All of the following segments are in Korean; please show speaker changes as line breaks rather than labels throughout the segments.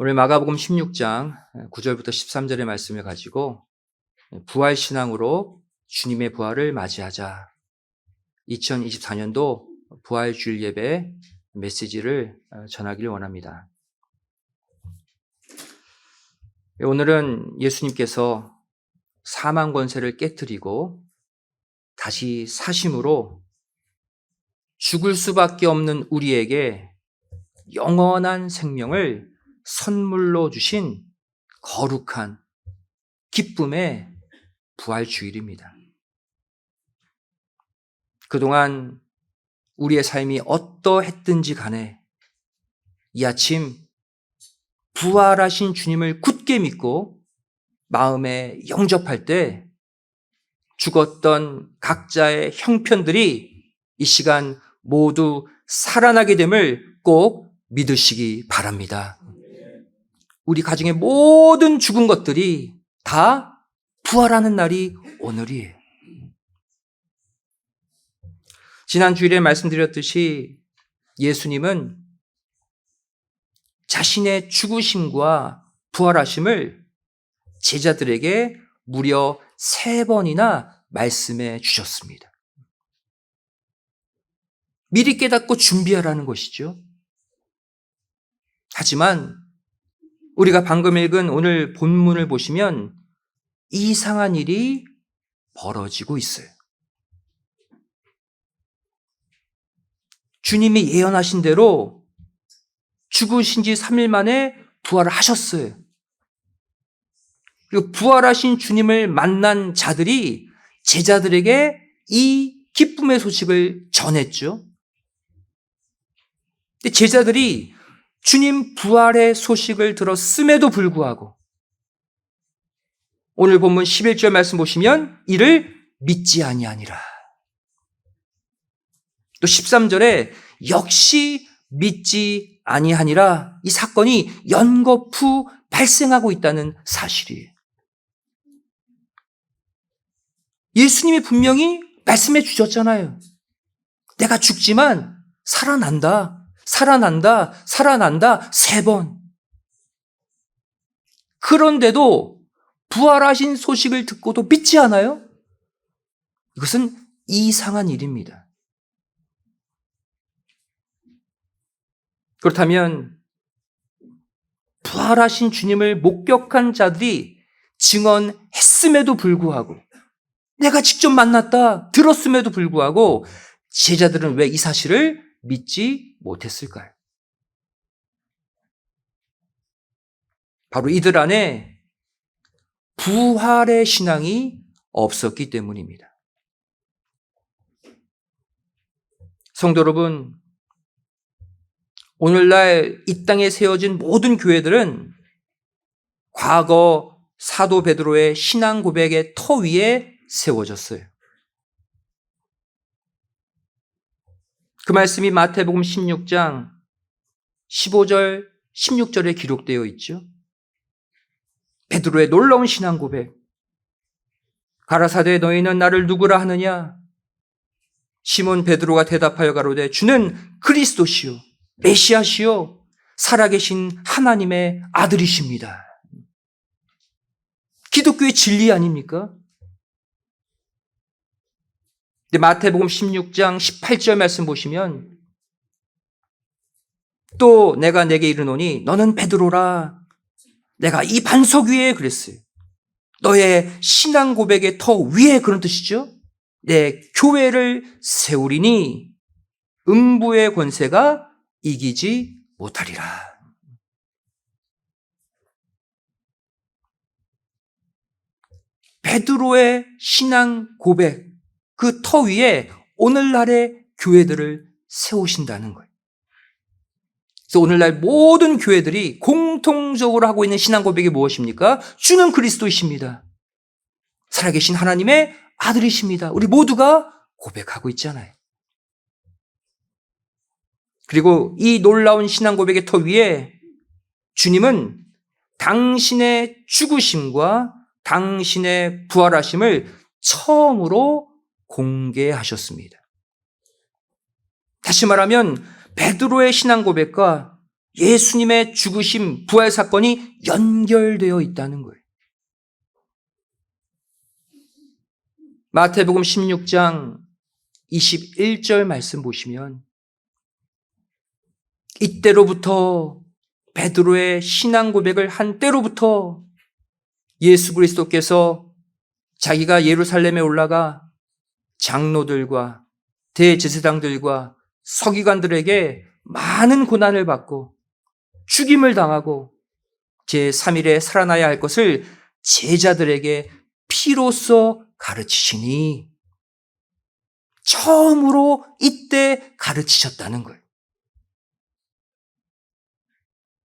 오늘 마가복음 16장 9절부터 13절의 말씀을 가지고 부활신앙으로 주님의 부활을 맞이하자. 2024년도 부활주일 예배 메시지를 전하기를 원합니다. 오늘은 예수님께서 사망 권세를 깨뜨리고 다시 사심으로 죽을 수밖에 없는 우리에게 영원한 생명을 선물로 주신 거룩한 기쁨의 부활주일입니다. 그동안 우리의 삶이 어떠했든지 간에 이 아침 부활하신 주님을 굳게 믿고 마음에 영접할 때 죽었던 각자의 형편들이 이 시간 모두 살아나게 됨을 꼭 믿으시기 바랍니다. 우리 가정의 모든 죽은 것들이 다 부활하는 날이 오늘이에요. 지난 주일에 말씀드렸듯이 예수님은 자신의 죽으심과 부활하심을 제자들에게 무려 3번이나 말씀해 주셨습니다. 미리 깨닫고 준비하라는 것이죠. 하지만 우리가 방금 읽은 오늘 본문을 보시면 이상한 일이 벌어지고 있어요. 주님이 예언하신 대로 죽으신 지 3일 만에 부활을 하셨어요. 그리고 부활하신 주님을 만난 자들이 제자들에게 이 기쁨의 소식을 전했죠. 근데 제자들이 주님 부활의 소식을 들었음에도 불구하고 오늘 본문 11절 말씀 보시면 이를 믿지 아니하니라. 또 13절에 역시 믿지 아니하니라. 이 사건이 연거푸 발생하고 있다는 사실이에요. 예수님이 분명히 말씀해 주셨잖아요. 내가 죽지만 살아난다. 살아난다. 살아난다. 3번. 그런데도 부활하신 소식을 듣고도 믿지 않아요? 이것은 이상한 일입니다. 그렇다면 부활하신 주님을 목격한 자들이 증언했음에도 불구하고 내가 직접 만났다 들었음에도 불구하고 제자들은 왜 이 사실을 믿지 못했을까요? 바로 이들 안에 부활의 신앙이 없었기 때문입니다. 성도 여러분, 오늘날 이 땅에 세워진 모든 교회들은 과거 사도 베드로의 신앙 고백의 터 위에 세워졌어요. 그 말씀이 마태복음 16장 15절, 16절에 기록되어 있죠. 베드로의 놀라운 신앙 고백. 가라사대 너희는 나를 누구라 하느냐? 시몬 베드로가 대답하여 가로되 주는 그리스도시요 메시아시요 살아계신 하나님의 아들이십니다. 기독교의 진리 아닙니까? 근데 마태복음 16장 18절 말씀 보시면 또 내가 내게 이르노니 너는 베드로라. 내가 이 반석 위에 그랬어요. 너의 신앙 고백의 터 위에 그런 뜻이죠. 내 교회를 세우리니 음부의 권세가 이기지 못하리라. 베드로의 신앙 고백 그 터 위에 오늘날의 교회들을 세우신다는 거예요. 그래서 오늘날 모든 교회들이 공통적으로 하고 있는 신앙 고백이 무엇입니까? 주는 그리스도이십니다. 살아계신 하나님의 아들이십니다. 우리 모두가 고백하고 있잖아요. 그리고 이 놀라운 신앙 고백의 터 위에 주님은 당신의 죽으심과 당신의 부활하심을 처음으로 공개하셨습니다. 다시 말하면 베드로의 신앙 고백과 예수님의 죽으심, 부활 사건이 연결되어 있다는 거예요. 마태복음 16장 21절 말씀 보시면 이때로부터 베드로의 신앙 고백을 한 때로부터 예수 그리스도께서 자기가 예루살렘에 올라가 장로들과 대제사장들과 서기관들에게 많은 고난을 받고 죽임을 당하고 제3일에 살아나야 할 것을 제자들에게 피로써 가르치시니 처음으로 이때 가르치셨다는 거예요.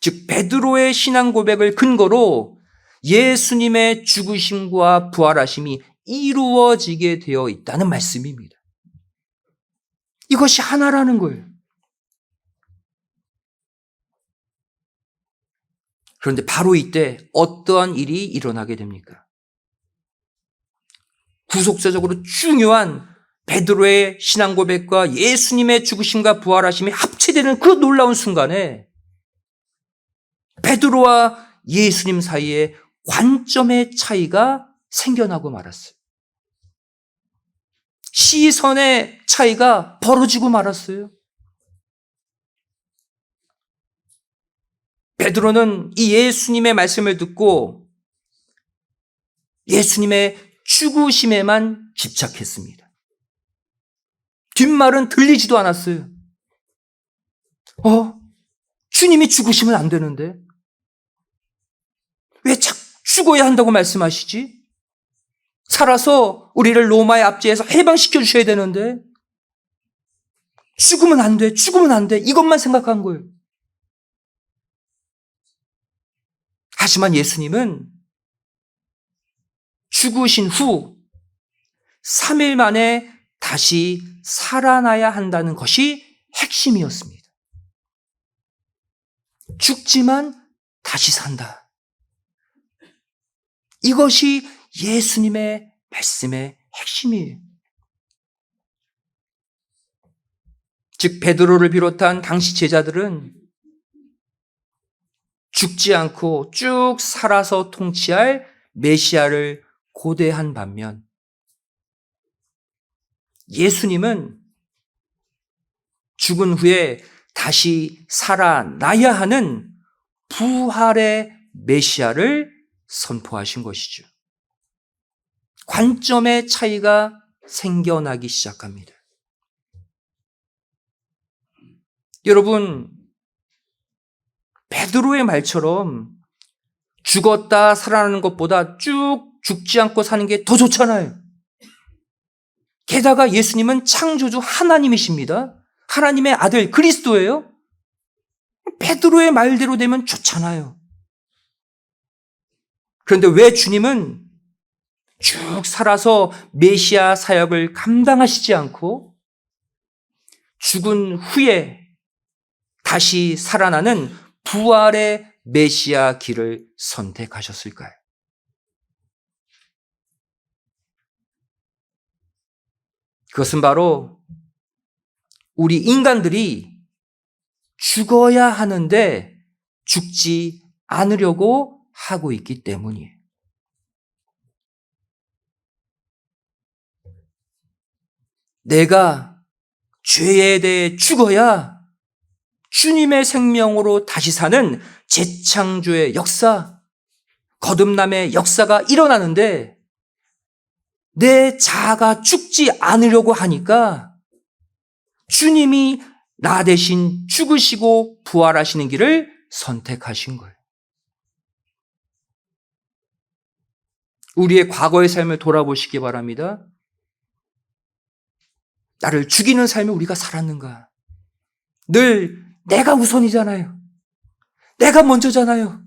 즉 베드로의 신앙 고백을 근거로 예수님의 죽으심과 부활하심이 이루어지게 되어 있다는 말씀입니다. 이것이 하나라는 거예요. 그런데 바로 이때 어떠한 일이 일어나게 됩니까? 구속사적으로 중요한 베드로의 신앙 고백과 예수님의 죽으심과 부활하심이 합체되는 그 놀라운 순간에 베드로와 예수님 사이에 관점의 차이가 생겨나고 말았어요. 시선의 차이가 벌어지고 말았어요. 베드로는 이 예수님의 말씀을 듣고 예수님의 죽으심에만 집착했습니다. 뒷말은 들리지도 않았어요. 주님이 죽으시면 안 되는데 왜 자꾸 죽어야 한다고 말씀하시지? 살아서 우리를 로마의 압제에서 해방시켜 주셔야 되는데 죽으면 안 돼, 죽으면 안 돼 이것만 생각한 거예요. 하지만 예수님은 죽으신 후 3일 만에 다시 살아나야 한다는 것이 핵심이었습니다. 죽지만 다시 산다. 이것이 예수님의 말씀의 핵심이에요. 즉 베드로를 비롯한 당시 제자들은 죽지 않고 쭉 살아서 통치할 메시아를 고대한 반면 예수님은 죽은 후에 다시 살아나야 하는 부활의 메시아를 선포하신 것이죠. 관점의 차이가 생겨나기 시작합니다. 여러분, 베드로의 말처럼 죽었다 살아나는 것보다 쭉 죽지 않고 사는 게 더 좋잖아요. 게다가 예수님은 창조주 하나님이십니다. 하나님의 아들 그리스도예요. 베드로의 말대로 되면 좋잖아요. 그런데 왜 주님은 쭉 살아서 메시아 사역을 감당하시지 않고 죽은 후에 다시 살아나는 부활의 메시아 길을 선택하셨을까요? 그것은 바로 우리 인간들이 죽어야 하는데 죽지 않으려고 하고 있기 때문이에요. 내가 죄에 대해 죽어야 주님의 생명으로 다시 사는 재창조의 역사, 거듭남의 역사가 일어나는데 내 자아가 죽지 않으려고 하니까 주님이 나 대신 죽으시고 부활하시는 길을 선택하신 거예요. 우리의 과거의 삶을 돌아보시기 바랍니다. 나를 죽이는 삶을 우리가 살았는가? 늘 내가 우선이잖아요. 내가 먼저잖아요.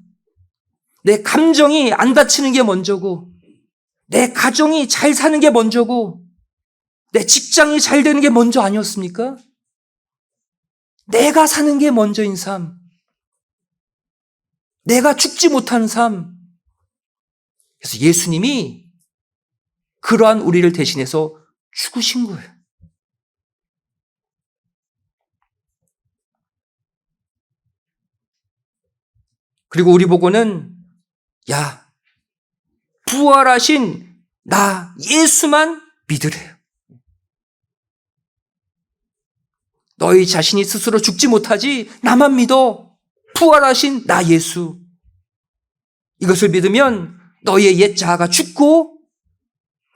내 감정이 안 다치는 게 먼저고, 내 가정이 잘 사는 게 먼저고, 내 직장이 잘 되는 게 먼저 아니었습니까? 내가 사는 게 먼저인 삶, 내가 죽지 못한 삶. 그래서 예수님이 그러한 우리를 대신해서 죽으신 거예요. 그리고 우리 보고는 야, 부활하신 나 예수만 믿으래요. 너희 자신이 스스로 죽지 못하지 나만 믿어. 부활하신 나 예수. 이것을 믿으면 너희의 옛 자아가 죽고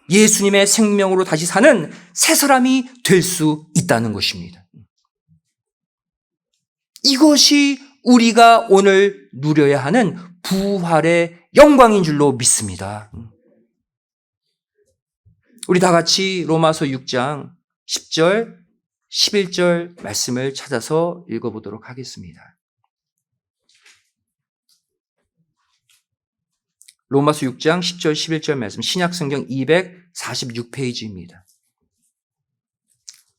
예수님의 생명으로 다시 사는 새 사람이 될 수 있다는 것입니다. 이것이 우리가 오늘 누려야 하는 부활의 영광인 줄로 믿습니다. 우리 다 같이 로마서 6장 10절, 11절 말씀을 찾아서 읽어보도록 하겠습니다. 로마서 6장 10절, 11절 말씀, 신약성경 246페이지입니다.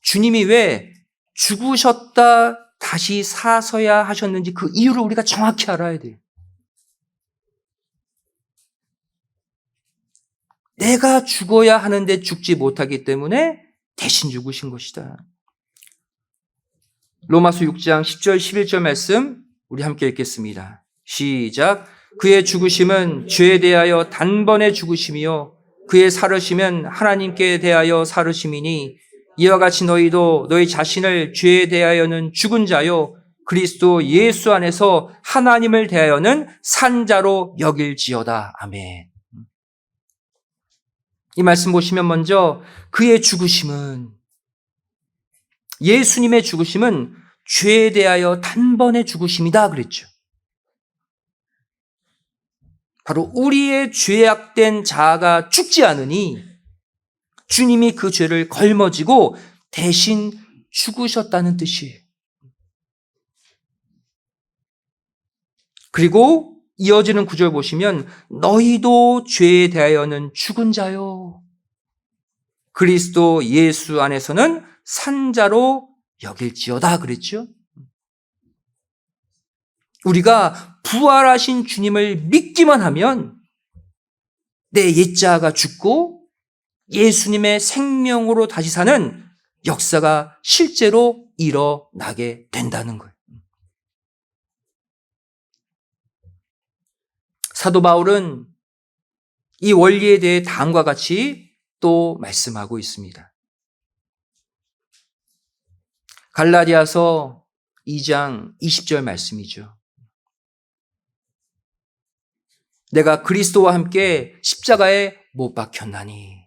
주님이 왜 죽으셨다 다시 사서야 하셨는지 그 이유를 우리가 정확히 알아야 돼요. 내가 죽어야 하는데 죽지 못하기 때문에 대신 죽으신 것이다. 로마서 6장 10절 11절 말씀 우리 함께 읽겠습니다. 시작. 그의 죽으심은 죄에 대하여 단번에 죽으심이요 그의 살으심은 하나님께 대하여 살으심이니 이와 같이 너희도 너희 자신을 죄에 대하여는 죽은 자요 그리스도 예수 안에서 하나님을 대하여는 산 자로 여길지어다. 아멘. 이 말씀 보시면 먼저 그의 죽으심은, 예수님의 죽으심은 죄에 대하여 단번에 죽으심이다 그랬죠. 바로 우리의 죄악된 자아가 죽지 않으니 주님이 그 죄를 걸머지고 대신 죽으셨다는 뜻이에요. 그리고 이어지는 구절 보시면 너희도 죄에 대하여는 죽은 자요 그리스도 예수 안에서는 산 자로 여길지어다 그랬죠. 우리가 부활하신 주님을 믿기만 하면 내 옛자아가 죽고 예수님의 생명으로 다시 사는 역사가 실제로 일어나게 된다는 거예요. 사도 바울은 이 원리에 대해 다음과 같이 또 말씀하고 있습니다. 갈라디아서 2장 20절 말씀이죠. 내가 그리스도와 함께 십자가에 못 박혔나니.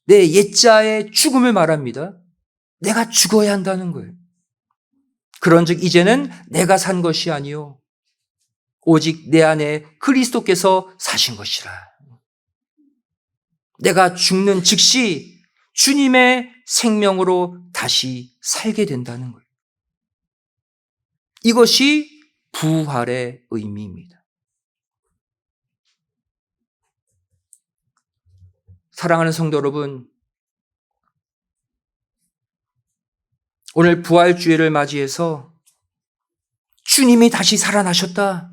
내 옛자의 죽음을 말합니다. 내가 죽어야 한다는 거예요. 그런즉 이제는 내가 산 것이 아니요 오직 내 안에 그리스도께서 사신 것이라. 내가 죽는 즉시 주님의 생명으로 다시 살게 된다는 거예요. 이것이 부활의 의미입니다. 사랑하는 성도 여러분, 오늘 부활주일을 맞이해서 주님이 다시 살아나셨다.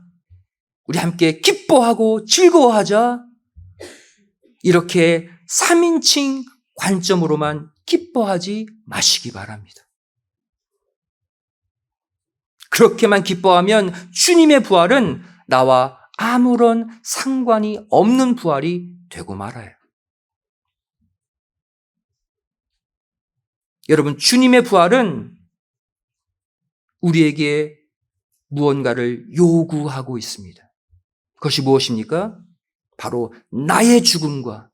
우리 함께 기뻐하고 즐거워하자. 이렇게 3인칭 관점으로만 기뻐하지 마시기 바랍니다. 그렇게만 기뻐하면 주님의 부활은 나와 아무런 상관이 없는 부활이 되고 말아요. 여러분, 주님의 부활은 우리에게 무언가를 요구하고 있습니다. 그것이 무엇입니까? 바로 나의 죽음과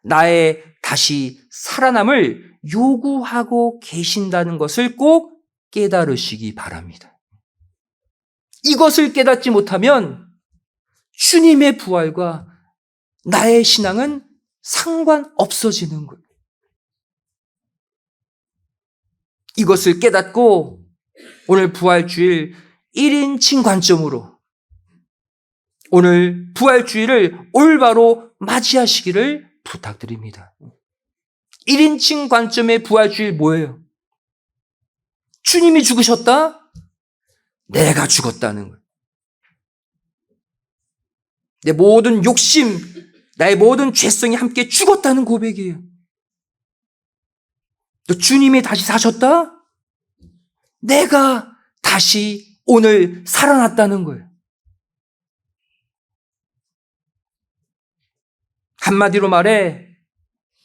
나의 다시 살아남을 요구하고 계신다는 것을 꼭 깨달으시기 바랍니다. 이것을 깨닫지 못하면 주님의 부활과 나의 신앙은 상관없어지는 거예요. 이것을 깨닫고 오늘 부활주일 1인칭 관점으로 오늘 부활주일을 올바로 맞이하시기를 부탁드립니다. 1인칭 관점의 부활주일 뭐예요? 주님이 죽으셨다? 내가 죽었다는 거예요. 내 모든 욕심, 나의 모든 죄성이 함께 죽었다는 고백이에요. 또 주님이 다시 사셨다? 내가 다시 오늘 살아났다는 거예요. 한마디로 말해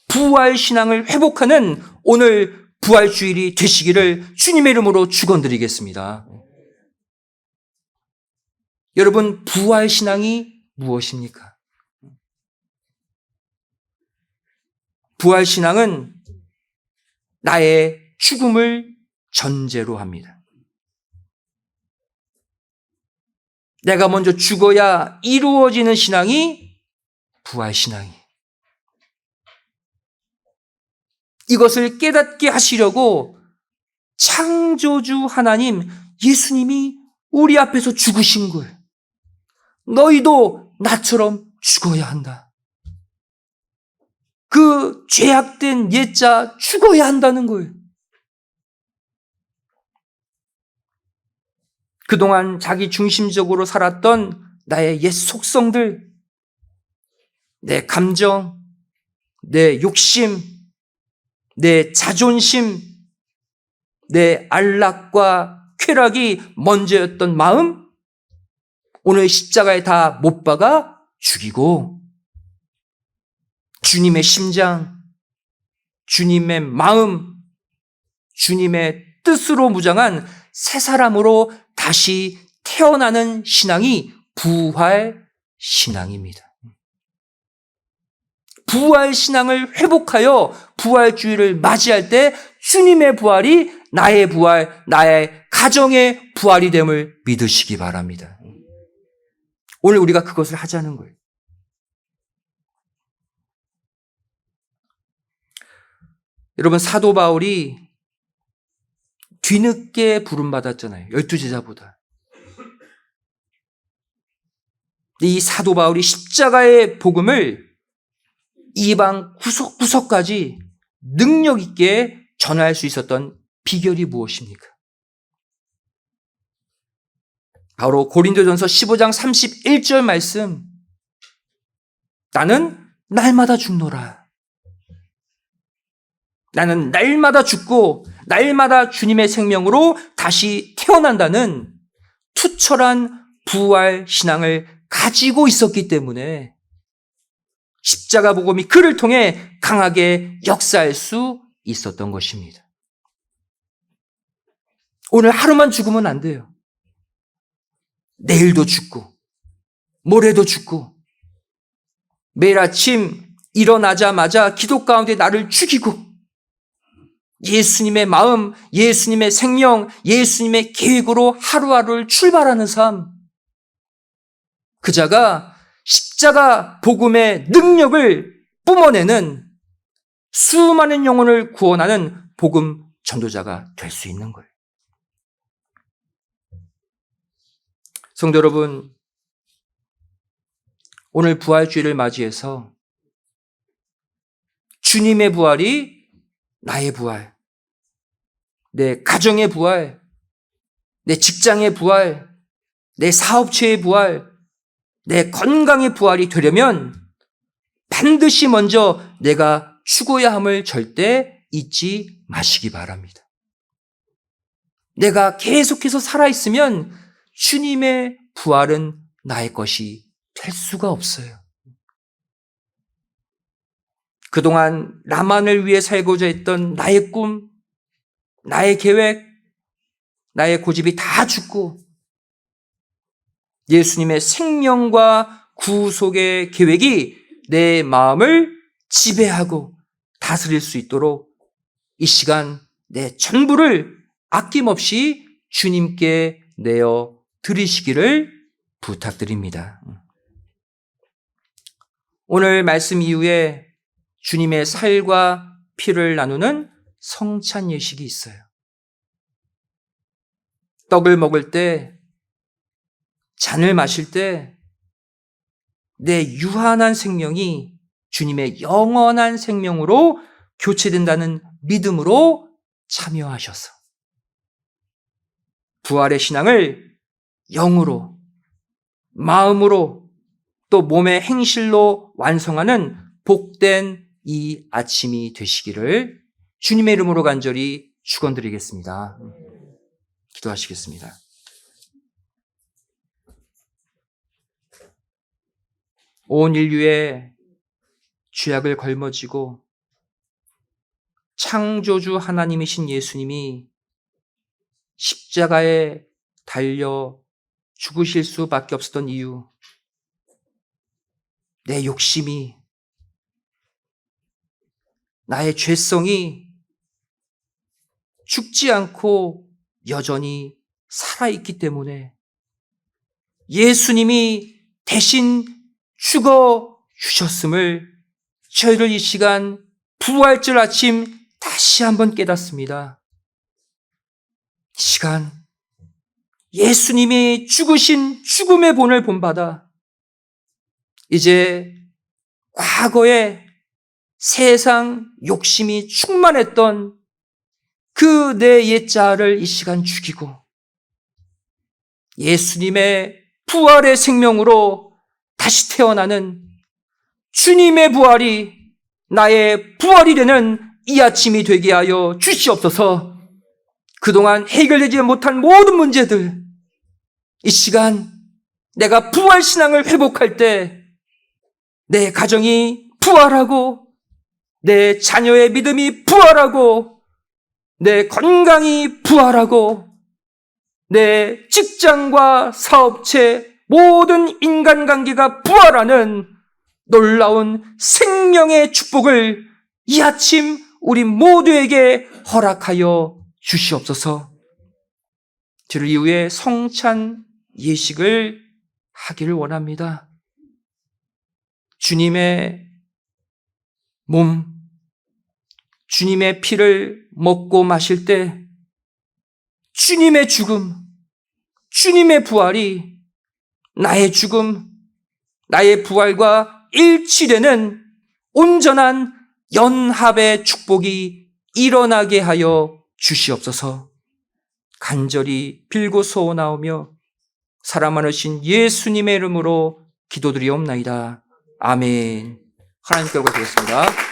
부활 신앙을 회복하는 오늘 부활주일이 되시기를 주님의 이름으로 축원드리겠습니다. 여러분, 부활 신앙이 무엇입니까? 부활 신앙은 나의 죽음을 전제로 합니다. 내가 먼저 죽어야 이루어지는 신앙이 부활 신앙이에요. 이것을 깨닫게 하시려고 창조주 하나님 예수님이 우리 앞에서 죽으신 거예요. 너희도 나처럼 죽어야 한다. 그 죄악된 옛자 죽어야 한다는 거예요. 그동안 자기 중심적으로 살았던 나의 옛 속성들, 내 감정, 내 욕심, 내 자존심, 내 안락과 쾌락이 먼저였던 마음, 오늘 십자가에 다 못 박아 죽이고 주님의 심장, 주님의 마음, 주님의 뜻으로 무장한 새 사람으로 다시 태어나는 신앙이 부활 신앙입니다. 부활 신앙을 회복하여 부활주의를 맞이할 때 주님의 부활이 나의 부활, 나의 가정의 부활이 됨을 믿으시기 바랍니다. 오늘 우리가 그것을 하자는 거예요. 여러분, 사도 바울이 뒤늦게 부름받았잖아요. 12제자보다. 이 사도 바울이 십자가의 복음을 이방 구석구석까지 능력 있게 전할 수 있었던 비결이 무엇입니까? 바로 고린도전서 15장 31절 말씀. 나는 날마다 죽노라. 나는 날마다 죽고 날마다 주님의 생명으로 다시 태어난다는 투철한 부활 신앙을 가지고 있었기 때문에 십자가 복음이 그를 통해 강하게 역사할 수 있었던 것입니다. 오늘 하루만 죽으면 안 돼요. 내일도 죽고 모레도 죽고 매일 아침 일어나자마자 기도 가운데 나를 죽이고 예수님의 마음, 예수님의 생명, 예수님의 계획으로 하루하루를 출발하는 삶. 그 자가 십자가 복음의 능력을 뿜어내는 수많은 영혼을 구원하는 복음 전도자가 될 수 있는 거예요. 성도 여러분, 오늘 부활주의를 맞이해서 주님의 부활이 나의 부활, 내 가정의 부활, 내 직장의 부활, 내 사업체의 부활, 내 건강의 부활이 되려면 반드시 먼저 내가 죽어야 함을 절대 잊지 마시기 바랍니다. 내가 계속해서 살아있으면 주님의 부활은 나의 것이 될 수가 없어요. 그동안 나만을 위해 살고자 했던 나의 꿈, 나의 계획, 나의 고집이 다 죽고 예수님의 생명과 구속의 계획이 내 마음을 지배하고 다스릴 수 있도록 이 시간 내 전부를 아낌없이 주님께 내어 드리시기를 부탁드립니다. 오늘 말씀 이후에 주님의 살과 피를 나누는 성찬 예식이 있어요. 떡을 먹을 때, 잔을 마실 때 내 유한한 생명이 주님의 영원한 생명으로 교체된다는 믿음으로 참여하셔서 부활의 신앙을 영으로, 마음으로, 또 몸의 행실로 완성하는 복된 이 아침이 되시기를 주님의 이름으로 간절히 축원드리겠습니다. 기도하시겠습니다. 온 인류의 죄악을 걸머지고 창조주 하나님이신 예수님이 십자가에 달려 죽으실 수밖에 없었던 이유, 내 욕심이, 나의 죄성이 죽지 않고 여전히 살아있기 때문에 예수님이 대신 죽어 주셨음을 저희를 이 시간 부활절 아침 다시 한번 깨닫습니다. 이 시간 예수님이 죽으신 죽음의 본을 본받아 이제 과거에 세상 욕심이 충만했던 그 내 옛자를 이 시간 죽이고 예수님의 부활의 생명으로 다시 태어나는 주님의 부활이 나의 부활이 되는 이 아침이 되게 하여 주시옵소서. 그동안 해결되지 못한 모든 문제들, 이 시간 내가 부활신앙을 회복할 때 내 가정이 부활하고 내 자녀의 믿음이 부활하고 내 건강이 부활하고 내 직장과 사업체 모든 인간관계가 부활하는 놀라운 생명의 축복을 이 아침 우리 모두에게 허락하여 주시옵소서. 주를 이후에 성찬 예식을 하기를 원합니다. 주님의 몸, 주님의 피를 먹고 마실 때 주님의 죽음, 주님의 부활이 나의 죽음, 나의 부활과 일치되는 온전한 연합의 축복이 일어나게 하여 주시옵소서. 간절히 빌고 소원하오며 사랑 많으신 예수님의 이름으로 기도드리옵나이다. 아멘. 하나님께 올려드리겠습니다.